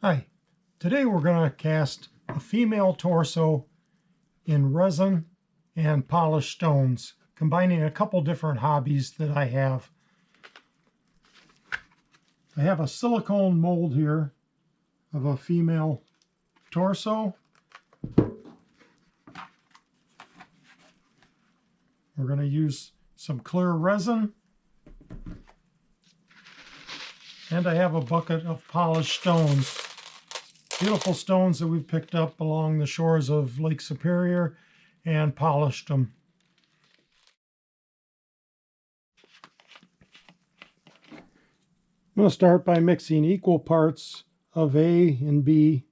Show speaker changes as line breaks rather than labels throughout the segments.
Hi, today we're going to cast a female torso in resin and polished stones, combining a couple different hobbies that I have. I have a silicone mold here of a female torso. We're going to use some clear resin. And I have a bucket of polished stones. Beautiful stones that we've picked up along the shores of Lake Superior and polished them. I'm going to start by mixing equal parts of A and B.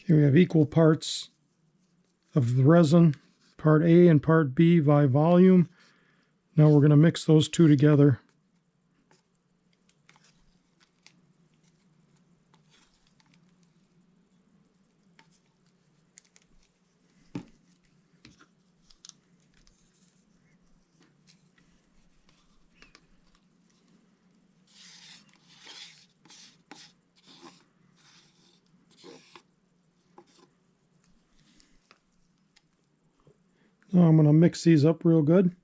Here we have equal parts of the resin, part A and part B by volume. Now we're going to mix those two together. Now I'm going to mix these up real good.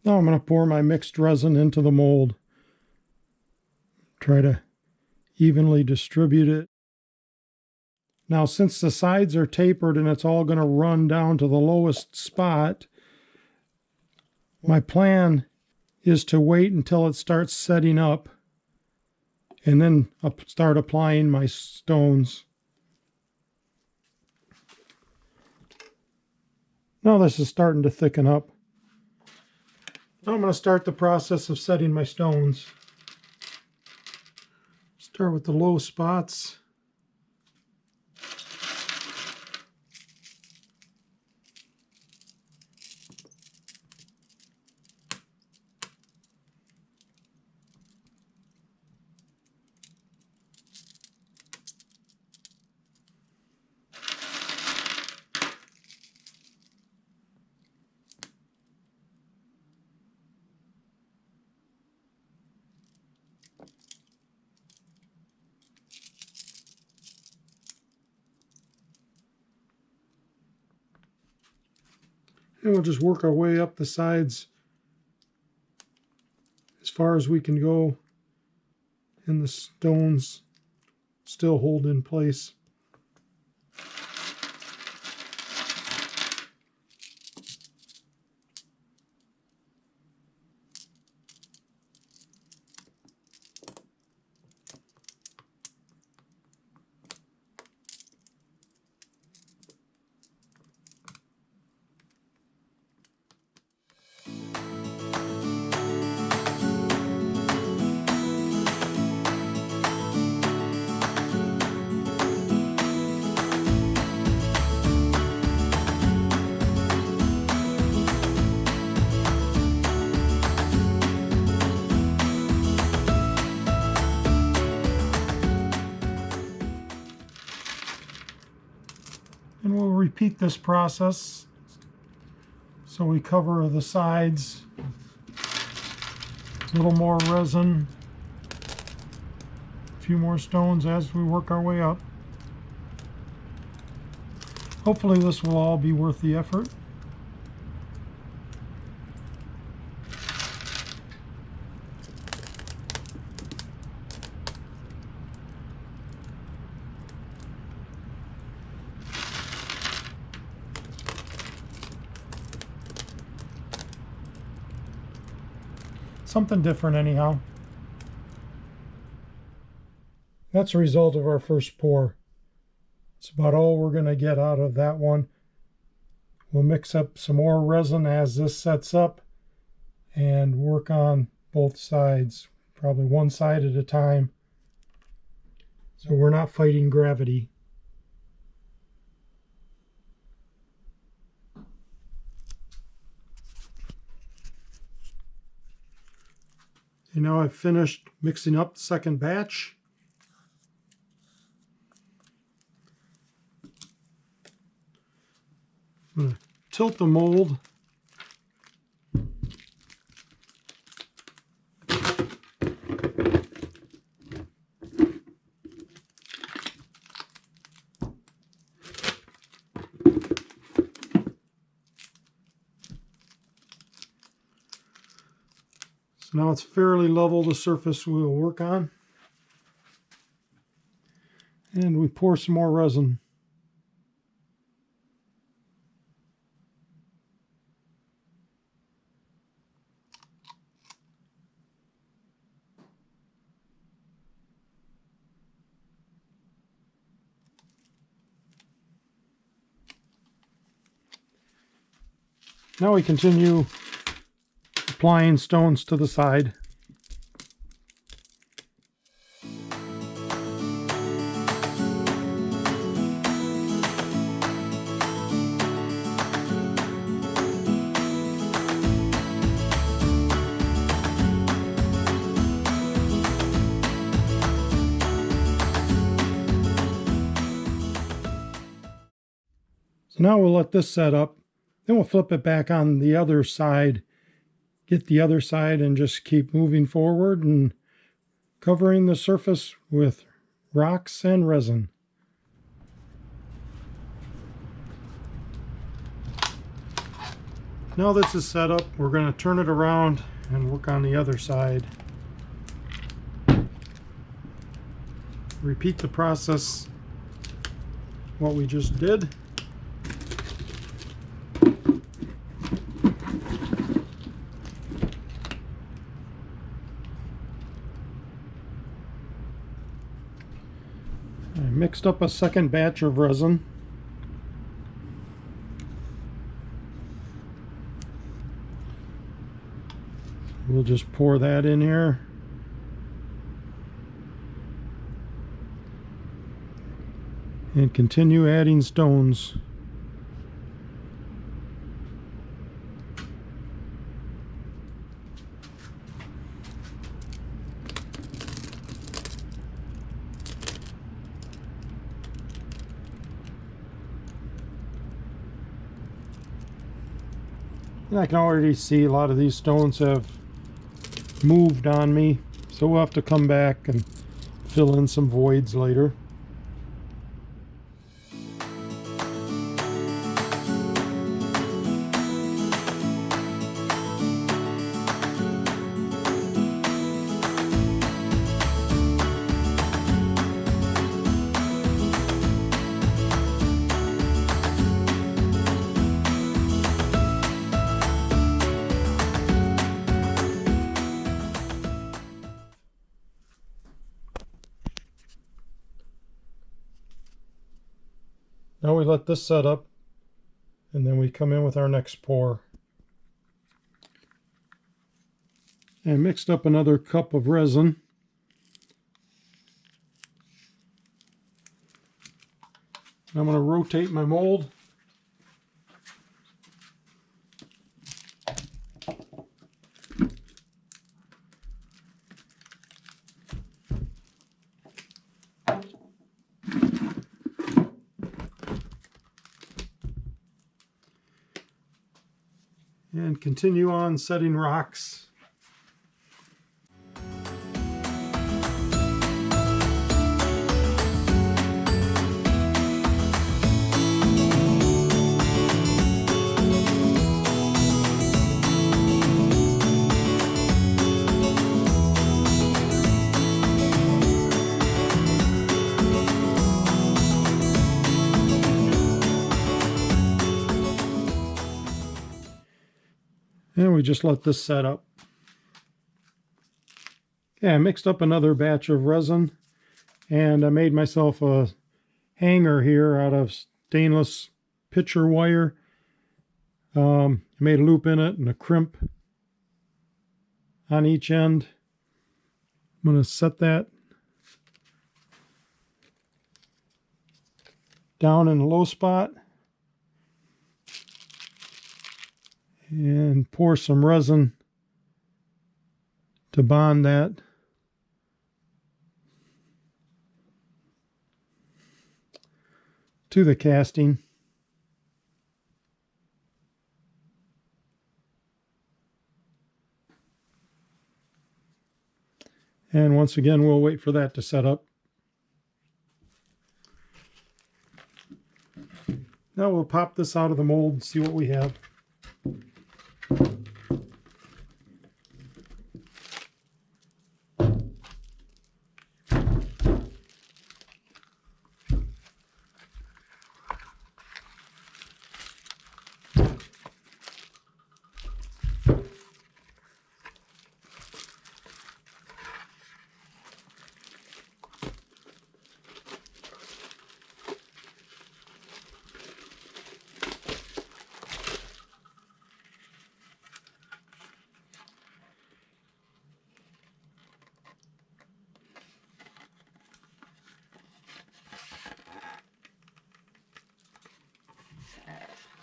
Now I'm going to pour my mixed resin into the mold. Try to evenly distribute it. Now, since the sides are tapered and it's all going to run down to the lowest spot, my plan is to wait until it starts setting up and then start applying my stones. Now this is starting to thicken up. Now I'm going to start the process of setting my stones. Start with the low spots. And we'll just work our way up the sides as far as we can go, and the stones still hold in place. And we'll repeat this process. So we cover the sides, a little more resin, a few more stones as we work our way up. Hopefully this will all be worth the effort. Something different anyhow. That's the result of our first pour. It's about all we're going to get out of that one. We'll mix up some more resin as this sets up, and work on both sides, probably one side at a time, so we're not fighting gravity. And now I've finished mixing up the second batch. I'm going to tilt the mold. So now it's fairly level, the surface we will work on. And we pour some more resin. Now we continue applying stones to the side. So now we'll let this set up. Then we'll flip it back on the other side, get the other side, and just keep moving forward and covering the surface with rocks and resin. Now this is set up, we're going to turn it around and work on the other side. Repeat the process, what we just did. I mixed up a second batch of resin. We'll just pour that in here. And continue adding stones. And I can already see a lot of these stones have moved on me, so we'll have to come back and fill in some voids later. Now we let this set up, and then we come in with our next pour. And mixed up another cup of resin. I'm going to rotate my mold. And continue on setting rocks. And we just let this set up. Okay, I mixed up another batch of resin, and I made myself a hanger here out of stainless pitcher wire. I made a loop in it and a crimp. on each end. I'm going to set that down in the low spot and pour some resin to bond that. To the casting. And once again, we'll wait for that to set up. Now we'll pop this out of the mold and see what we have.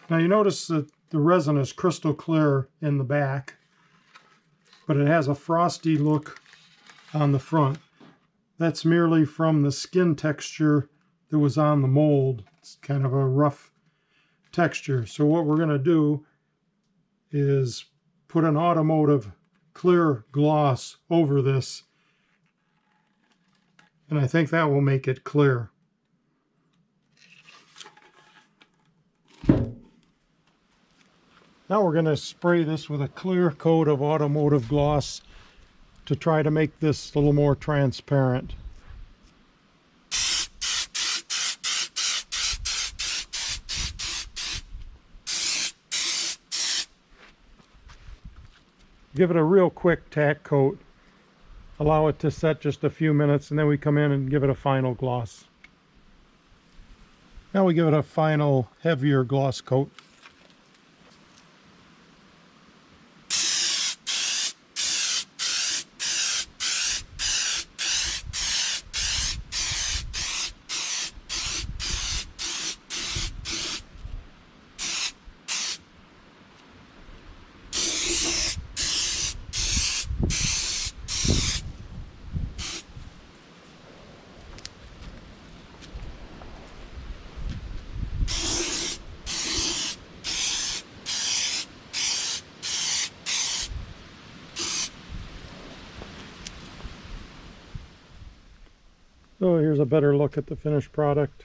Now you notice that the resin is crystal clear in the back, but it has a frosty look on the front. That's merely from the skin texture that was on the mold. It's kind of a rough texture. So what we're going to do is put an automotive clear gloss over this, and I think that will make it clear. Now we're going to spray this with a clear coat of automotive gloss to try to make this a little more transparent. Give it a real quick tack coat. Allow it to set just a few minutes, and then we come in and give it a final gloss. Now we give it a final heavier gloss coat. So here's a better look at the finished product.